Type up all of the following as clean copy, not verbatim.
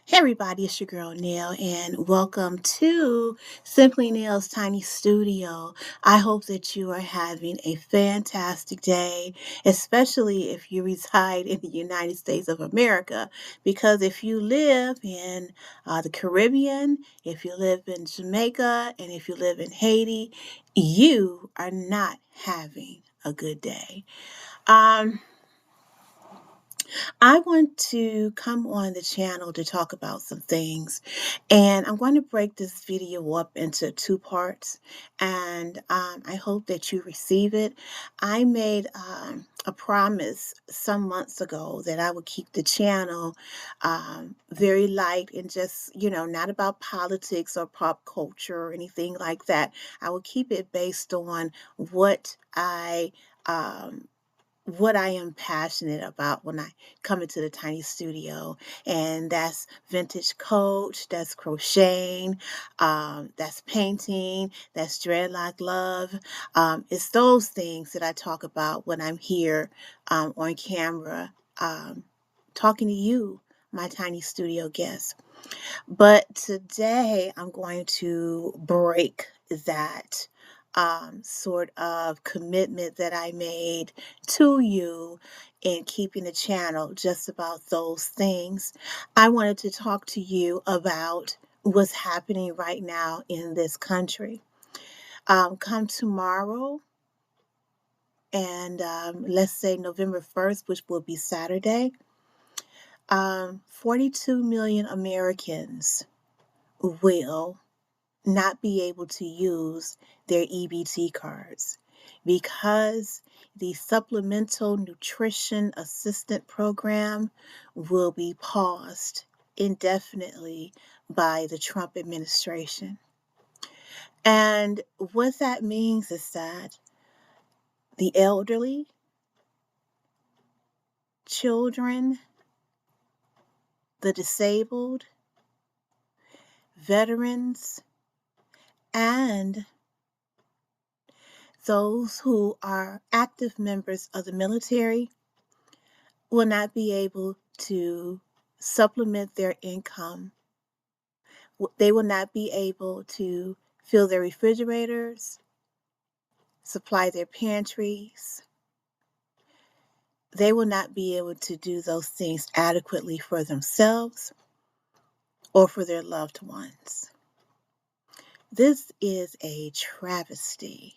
Hey everybody, it's your girl Neil, and welcome to Simply Neil's Tiny Studio. I hope that you are having a fantastic day, especially if you reside in the United States of America. Because if you live in the Caribbean, if you live in Jamaica, and if you live in Haiti, you are not having a good day. Um, I want to come on the channel to talk about some things, and I'm going to break this video up into two parts, and I hope that you receive it. I made a promise some months ago that I would keep the channel very light and just, not about politics or pop culture or anything like that. I will keep it based on um, what I am passionate about when I come into the tiny studio, and that's vintage coach, that's crocheting, that's painting, that's dreadlock love. It's those things that I talk about when I'm here on camera, um, talking to you, my tiny studio guests. But today I'm going to break that sort of commitment that I made to you in keeping the channel just about those things. I wanted to talk to you about what's happening right now in this country. Come tomorrow, and let's say November 1st, which will be Saturday, 42 million Americans will not be able to use their EBT cards because the Supplemental Nutrition Assistant Program will be paused indefinitely by the Trump administration. And what that means is that the elderly, children, the disabled, veterans, and those who are active members of the military will not be able to supplement their income. They will not be able to fill their refrigerators, supply their pantries. They will not be able to do those things adequately for themselves or for their loved ones. This is a travesty.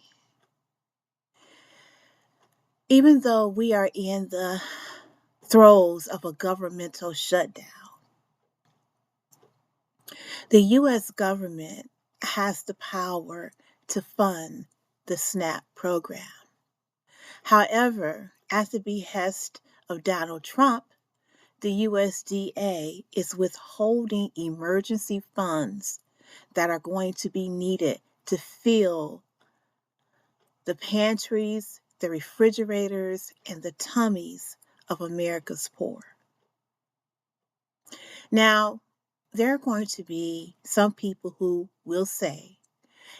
Even though we are in the throes of a governmental shutdown, the U.S. government has the power to fund the SNAP program. However, at the behest of Donald Trump, the USDA is withholding emergency funds that are going to be needed to fill the pantries, the refrigerators, and the tummies of America's poor. Now, there are going to be some people who will say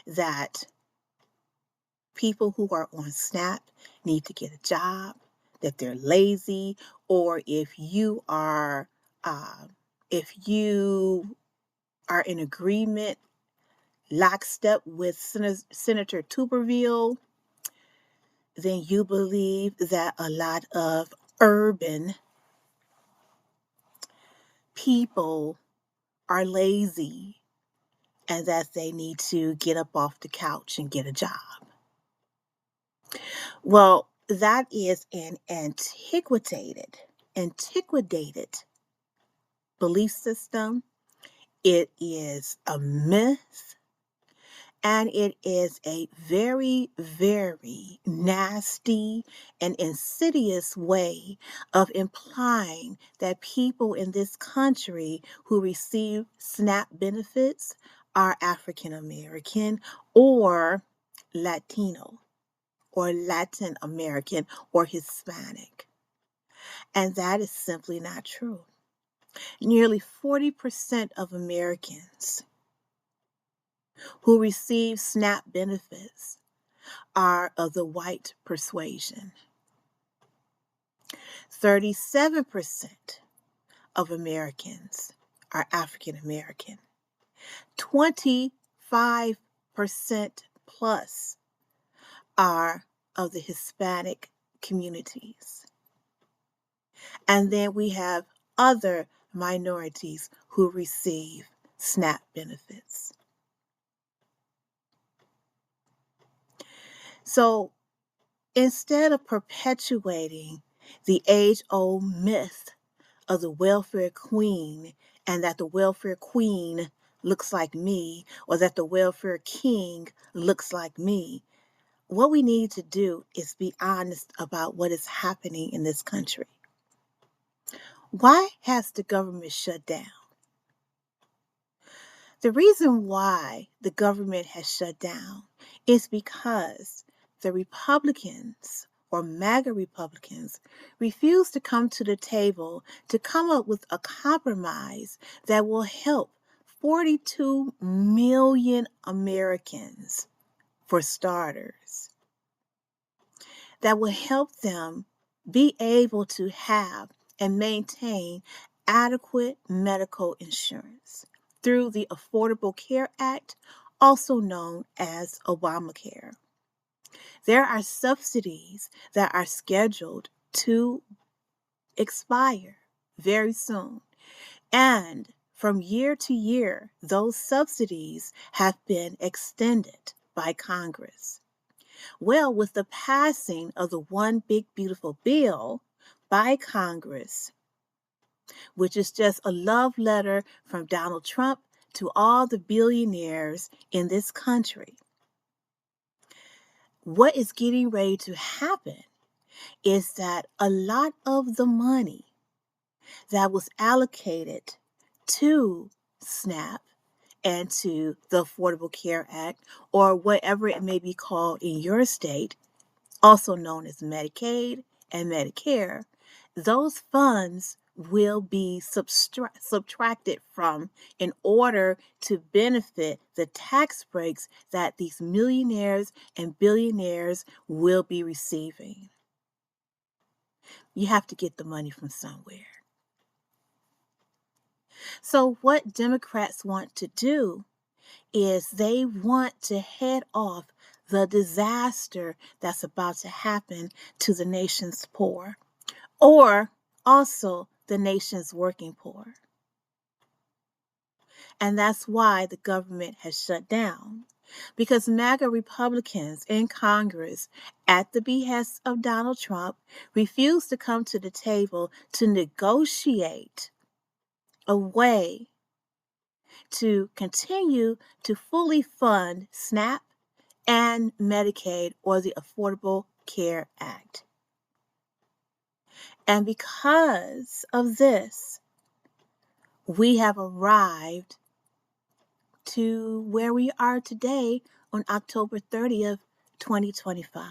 that people who are on SNAP need to get a job, that they're lazy, or uh, if you are in agreement, lockstep with Senator Tuberville, then you believe that a lot of urban people are lazy and that they need to get up off the couch and get a job. Well, that is an antiquated belief system. It is a myth, and it is a very, very nasty and insidious way of implying that people in this country who receive SNAP benefits are African American or Latino or Latin American or Hispanic. And that is simply not true. Nearly 40% of Americans who receive SNAP benefits are of the white persuasion. 37% of Americans are African American. 25% plus are of the Hispanic communities. And then we have other minorities who receive SNAP benefits. So instead of perpetuating the age-old myth of the welfare queen and that the welfare queen looks like me or that the welfare king looks like me, what we need to do is be honest about what is happening in this country. Why has the government shut down? The reason why the government has shut down is because the Republicans or MAGA Republicans refuse to come to the table to come up with a compromise that will help 42 million Americans, for starters, that will help them be able to have and maintain adequate medical insurance through the Affordable Care Act, also known as Obamacare. There are subsidies that are scheduled to expire very soon. And from year to year, those subsidies have been extended by Congress. Well, with the passing of the One Big Beautiful Bill by Congress, which is just a love letter from Donald Trump to all the billionaires in this country, what is getting ready to happen is that a lot of the money that was allocated to SNAP and to the Affordable Care Act, or whatever it may be called in your state, also known as Medicaid and Medicare, those funds will be subtracted from in order to benefit the tax breaks that these millionaires and billionaires will be receiving. You have to get the money from somewhere. So what Democrats want to do is they want to head off the disaster that's about to happen to the nation's poor, or also the nation's working poor. And that's why the government has shut down. Because MAGA Republicans in Congress, at the behest of Donald Trump, refused to come to the table to negotiate a way to continue to fully fund SNAP and Medicaid, or the Affordable Care Act. And because of this, we have arrived to where we are today on October 30th, 2025.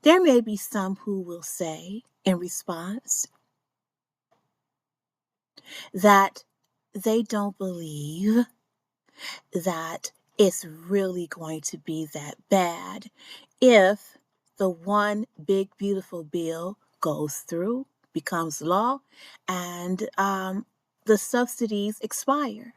There may be some who will say in response that they don't believe that it's really going to be that bad if the One Big Beautiful Bill goes through, becomes law, and the subsidies expire.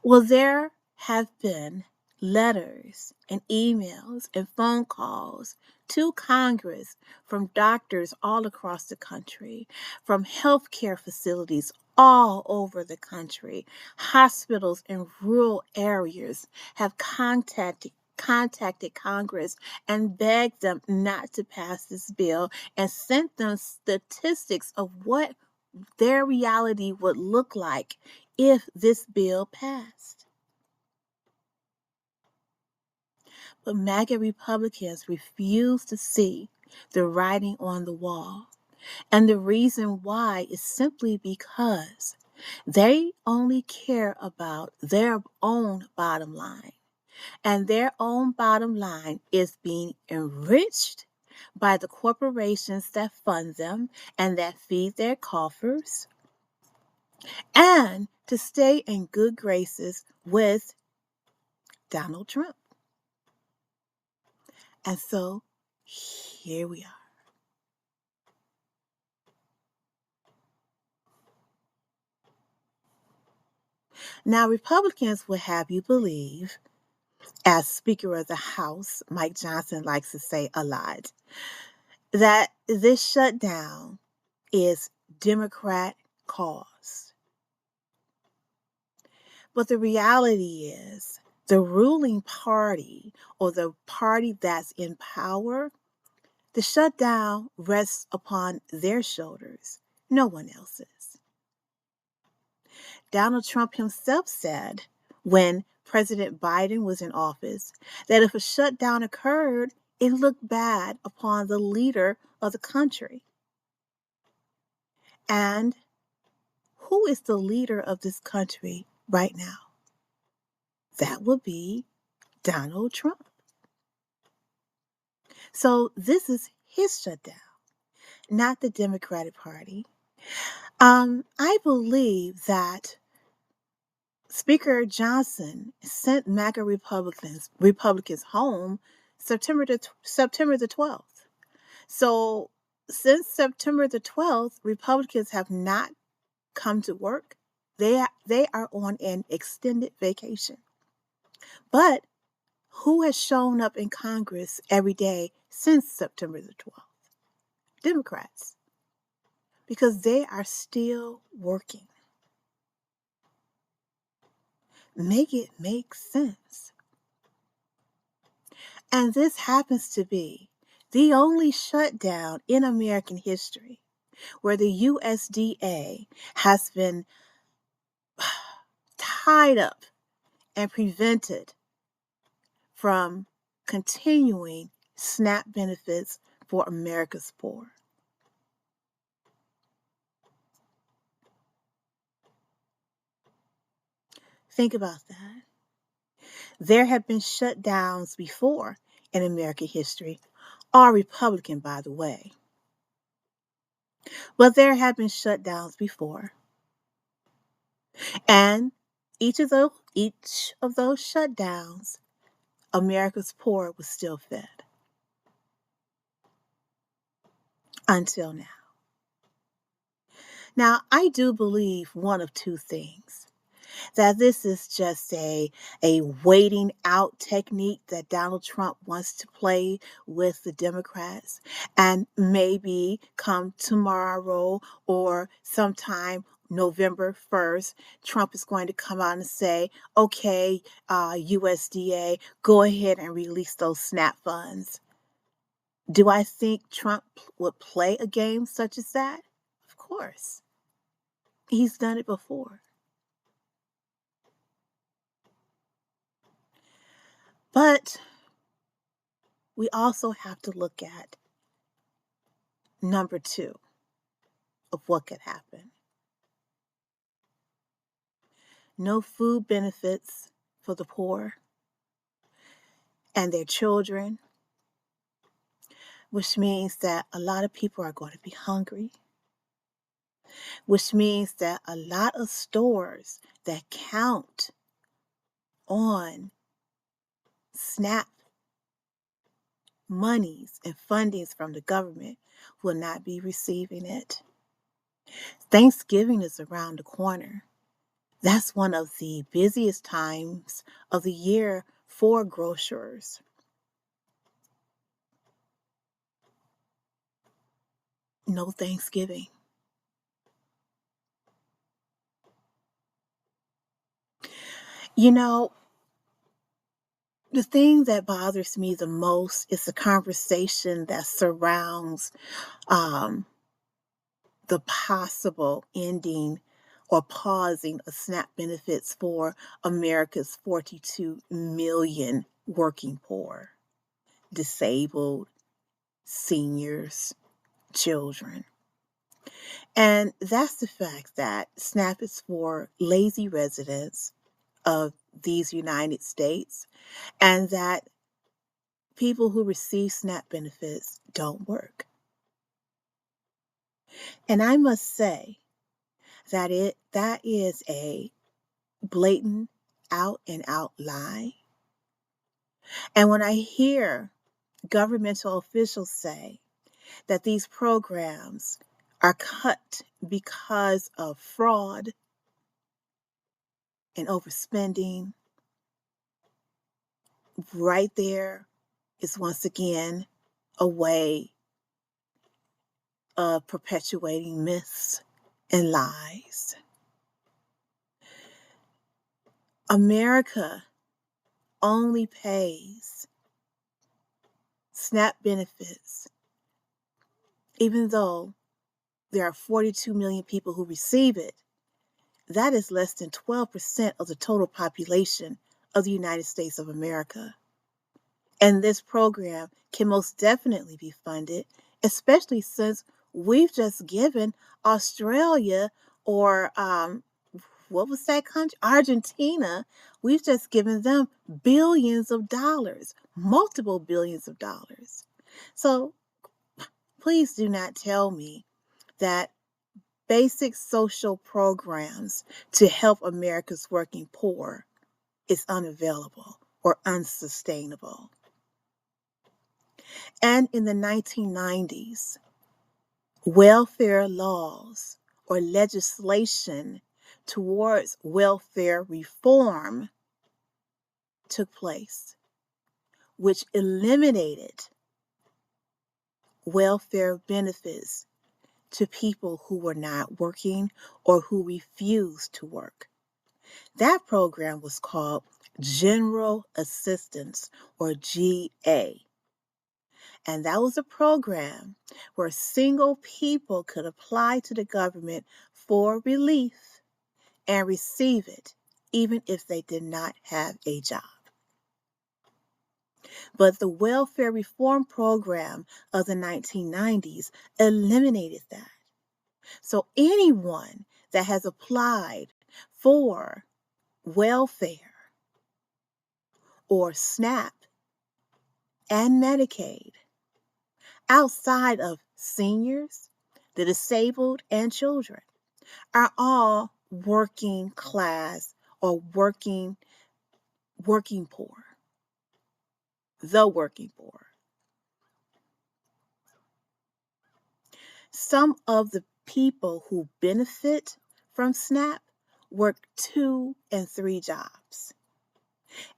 Well, there have been letters and emails and phone calls to Congress from doctors all across the country, from healthcare facilities all over the country. Hospitals in rural areas have contacted Congress and begged them not to pass this bill and sent them statistics of what their reality would look like if this bill passed. But MAGA Republicans refuse to see the writing on the wall. And the reason why is simply because they only care about their own bottom line. And their own bottom line is being enriched by the corporations that fund them and that feed their coffers, and to stay in good graces with Donald Trump. And so here we are. Now, Republicans will have you believe, as Speaker of the House, Mike Johnson likes to say a lot, that this shutdown is Democrat caused. But the reality is, the ruling party or the party that's in power, the shutdown rests upon their shoulders, no one else's. Donald Trump himself said when President Biden was in office that if a shutdown occurred, it looked bad upon the leader of the country. And who is the leader of this country right now? That would be Donald Trump. So this is his shutdown, not the Democratic Party. I believe that Speaker Johnson sent MAGA Republicans home September the 12th. So since September the 12th, Republicans have not come to work. They are on an extended vacation. But who has shown up in Congress every day since September the 12th? Democrats. Because they are still working. Make it make sense. And this happens to be the only shutdown in American history where the USDA has been tied up and prevented from continuing SNAP benefits for America's poor. Think about that. There have been shutdowns before in American history, all Republican, by the way. But there have been shutdowns before. And each of those shutdowns, America's poor was still fed. Until now. Now, I do believe one of two things. That this is just a waiting out technique that Donald Trump wants to play with the Democrats. And maybe come tomorrow or sometime November 1st, Trump is going to come out and say, okay, USDA, go ahead and release those SNAP funds. Do I think Trump would play a game such as that? Of course. He's done it before. But we also have to look at number two of what could happen. No food benefits for the poor and their children, which means that a lot of people are going to be hungry, which means that a lot of stores that count on SNAP monies and fundings from the government will not be receiving it. Thanksgiving is around the corner. That's one of the busiest times of the year for grocers. No Thanksgiving. You know, the thing that bothers me the most is the conversation that surrounds the possible ending or pausing of SNAP benefits for America's 42 million working poor, disabled, seniors, children. And that's the fact that SNAP is for lazy residents of these United States, and that people who receive SNAP benefits don't work. And I must say that that is a blatant out and out lie. And when I hear governmental officials say that these programs are cut because of fraud, and overspending, right there is once again a way of perpetuating myths and lies. America only pays SNAP benefits, even though there are 42 million people who receive it. That is less than 12% of the total population of the United States of America. And this program can most definitely be funded, especially since we've just given Australia or what was that country? Argentina. We've just given them billions of dollars, multiple billions of dollars. So please do not tell me that basic social programs to help America's working poor is unavailable or unsustainable. And in the 1990s, welfare laws or legislation towards welfare reform took place, which eliminated welfare benefits to people who were not working or who refused to work. That program was called General Assistance, or GA. And that was a program where single people could apply to the government for relief and receive it, even if they did not have a job. But the welfare reform program of the 1990s eliminated that. So anyone that has applied for welfare or SNAP and Medicaid outside of seniors, the disabled, and children are all working class or working poor, the working poor. Some of the people who benefit from SNAP work 2 and 3 jobs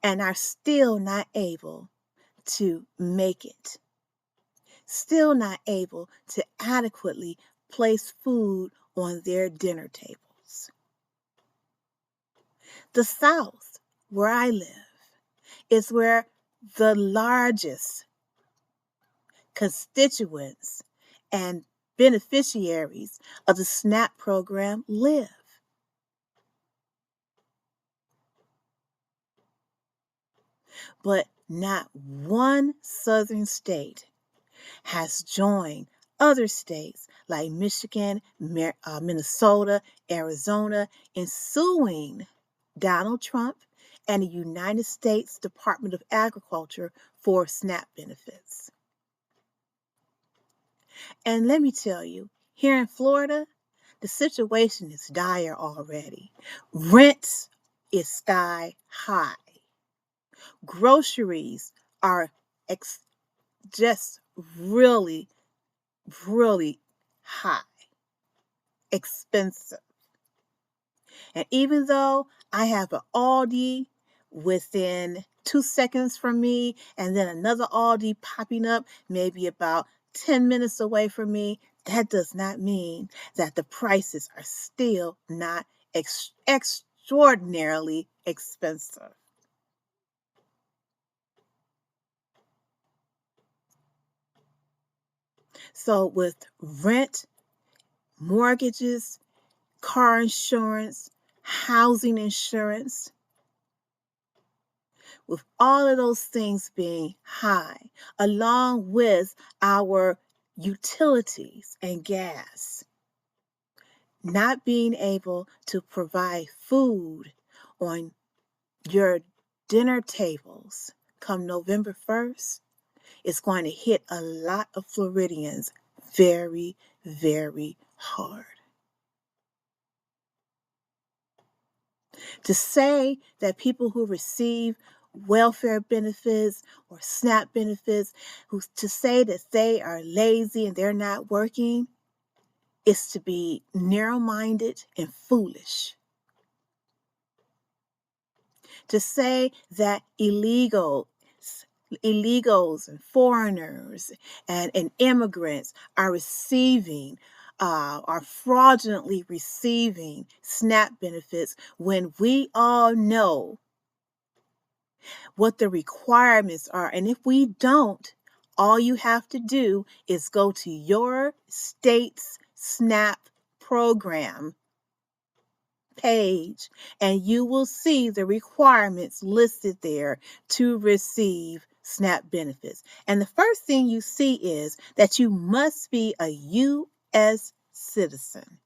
and are still not able to make it, still not able to adequately place food on their dinner tables. The South, where I live, is where the largest constituents and beneficiaries of the SNAP program live. But not one southern state has joined other states like Michigan, Minnesota, Arizona in suing Donald Trump and the United States Department of Agriculture for SNAP benefits. And let me tell you, here in Florida, the situation is dire already. Rent is sky high. Groceries are just really, really high, expensive. And even though I have an Aldi within 2 seconds from me, and then another Aldi popping up maybe about 10 minutes away from me, that does not mean that the prices are still not extraordinarily expensive. So with rent, mortgages, car insurance, housing insurance, with all of those things being high, along with our utilities and gas, not being able to provide food on your dinner tables come November 1st, it's going to hit a lot of Floridians very, very hard. To say that people who receive welfare benefits or SNAP benefits, to say that they are lazy and they're not working, is to be narrow-minded and foolish. To say that illegals and foreigners and immigrants are are fraudulently receiving SNAP benefits when we all know what the requirements are. And if we don't, all you have to do is go to your state's SNAP program page and you will see the requirements listed there to receive SNAP benefits. And the first thing you see is that you must be a U.S. citizen.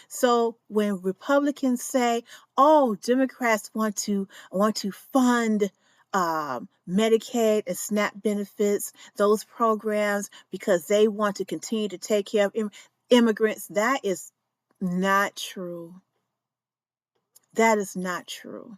So when Republicans say, "Oh, Democrats want to fund Medicaid and SNAP benefits, those programs, because they want to continue to take care of immigrants," that is not true. That is not true.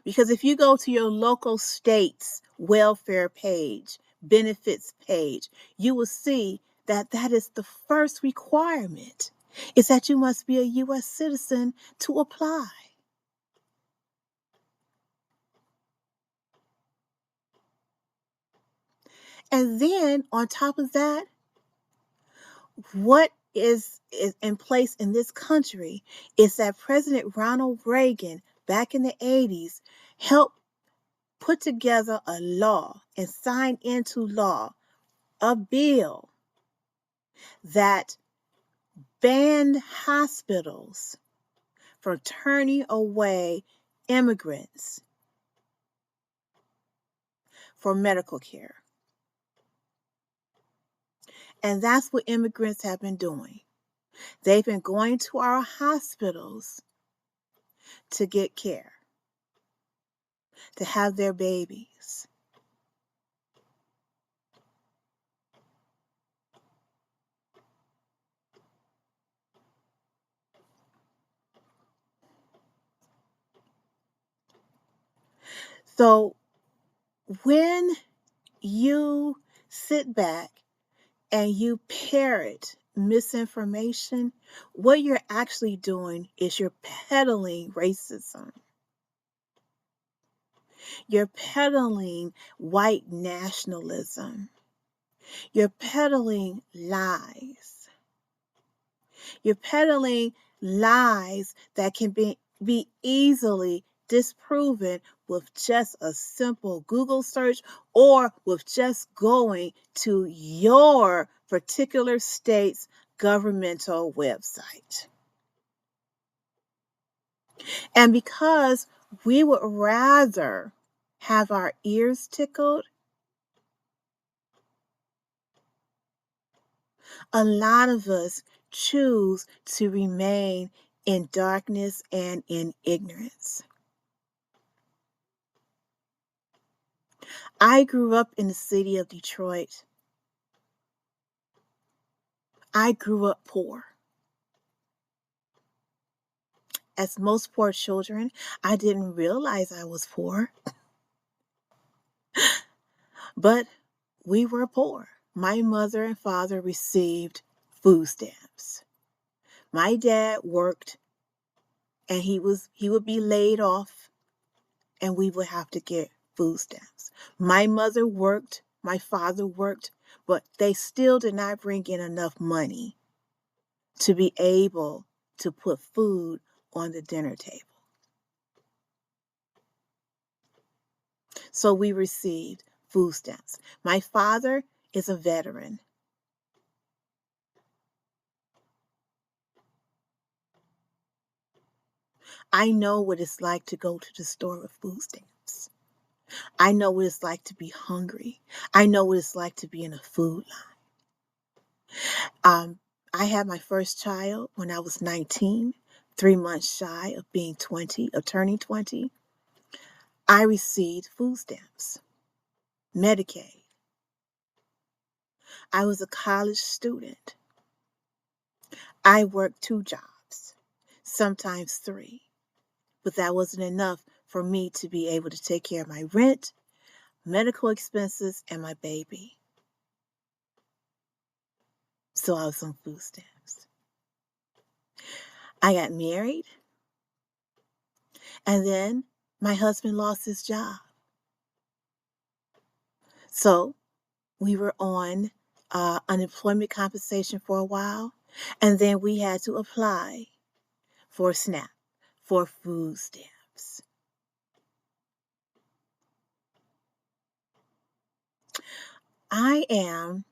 Because if you go to your local state's welfare page, benefits page, you will see that that is the first requirement, is that you must be a U.S. citizen to apply. And then on top of that, what is in place in this country is that President Ronald Reagan back in the 80s helped put together a law and sign into law a bill that banned hospitals from turning away immigrants for medical care. And that's what immigrants have been doing. They've been going to our hospitals to get care, to have their babies. So when you sit back and you parrot misinformation, what you're actually doing is you're peddling racism. You're peddling white nationalism. You're peddling lies. You're peddling lies that can be easily disproven with just a simple Google search or with just going to your particular state's governmental website. And because we would rather have our ears tickled, a lot of us choose to remain in darkness and in ignorance. I grew up in the city of Detroit. I grew up poor. As most poor children, I didn't realize I was poor, but we were poor. My mother and father received food stamps. My dad worked and he would be laid off and we would have to get food stamps. My mother worked, my father worked, but they still did not bring in enough money to be able to put food on the dinner table. So we received food stamps. My father is a veteran. I know what it's like to go to the store with food stamps. I know what it's like to be hungry. I know what it's like to be in a food line. I had my first child when I was 19, 3 months shy of being 20, of turning 20. I received food stamps, Medicaid. I was a college student. I worked 2 jobs, sometimes 3, but that wasn't enough for me to be able to take care of my rent, medical expenses, and my baby. So I was on food stamps. I got married. And then my husband lost his job. So we were on unemployment compensation for a while. And then we had to apply for SNAP, for food stamps. I am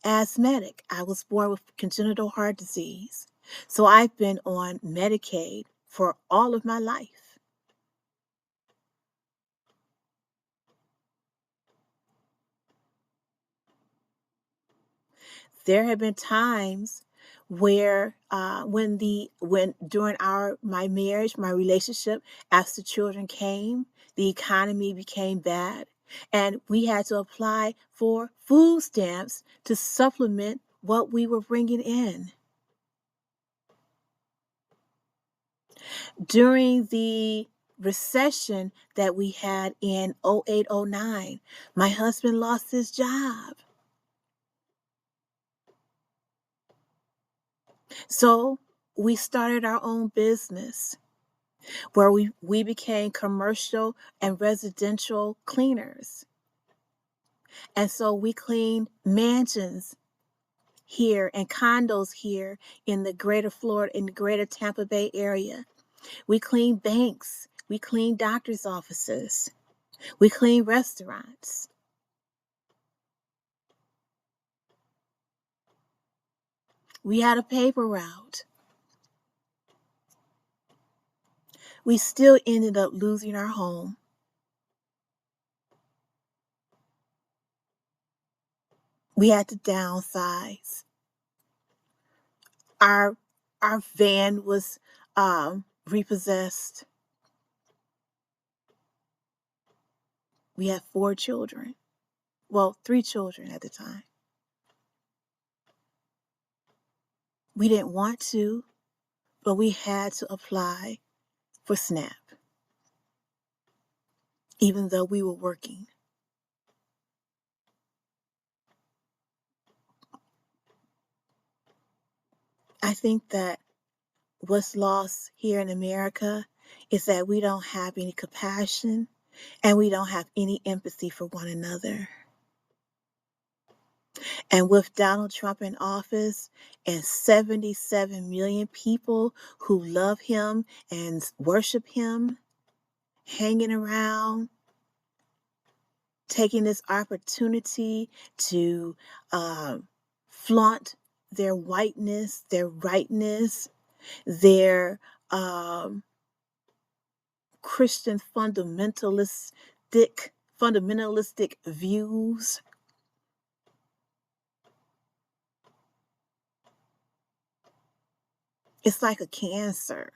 asthmatic. I was born with congenital heart disease. So I've been on Medicaid for all of my life. There have been times where when during my marriage, my relationship, as the children came, the economy became bad, and we had to apply for food stamps to supplement what we were bringing in. During the recession that we had in 08, 09, my husband lost his job. So we started our own business where we became commercial and residential cleaners. And so we cleaned mansions here and condos here in the greater Florida, in the greater Tampa Bay area. We cleaned banks. We cleaned doctor's offices. We cleaned restaurants. We had a paper route. We still ended up losing our home. We had to downsize. Our our van was repossessed. We had 4 children. Well, 3 children at the time. We didn't want to, but we had to apply for SNAP, even though we were working. I think that what's lost here in America is that we don't have any compassion and we don't have any empathy for one another. And with Donald Trump in office and 77 million people who love him and worship him hanging around, taking this opportunity to flaunt their whiteness, their rightness, their Christian fundamentalistic views. It's like a cancer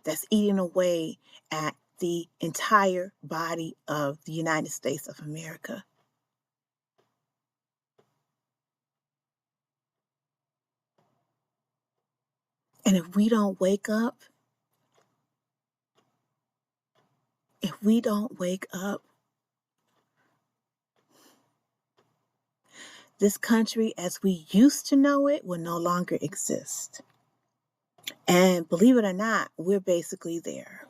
that's eating away at the entire body of the United States of America. And if we don't wake up, this country as we used to know it will no longer exist. And believe it or not, we're basically there.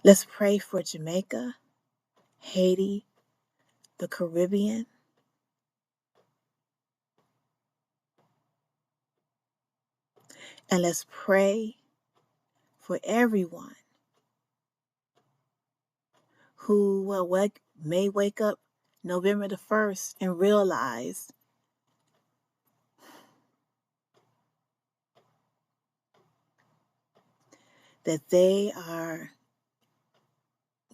Let's pray for Jamaica, Haiti, the Caribbean. And let's pray for everyone who may wake up November the 1st and realize that they are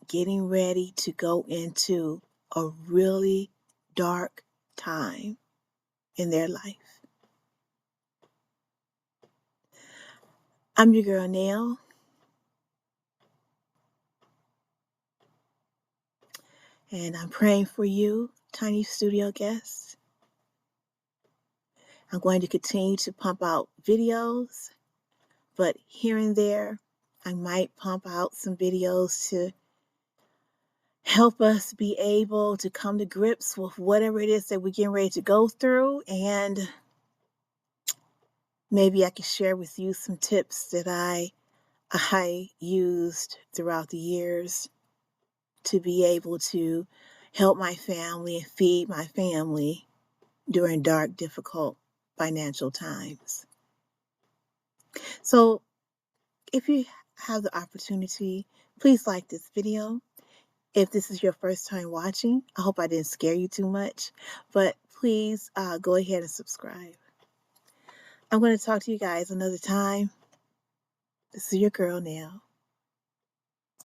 getting ready to go into a really dark time in their life. I'm your girl, Nell. And I'm praying for you, Tiny Studio guests. I'm going to continue to pump out videos, but here and there, I might pump out some videos to help us be able to come to grips with whatever it is that we're getting ready to go through and maybe I can share with you some tips that I used throughout the years to be able to help my family and feed my family during dark, difficult financial times. So if you have the opportunity, please like this video. If this is your first time watching, I hope I didn't scare you too much, but please go ahead and subscribe. I'm going to talk to you guys another time. This is your girl, Nell.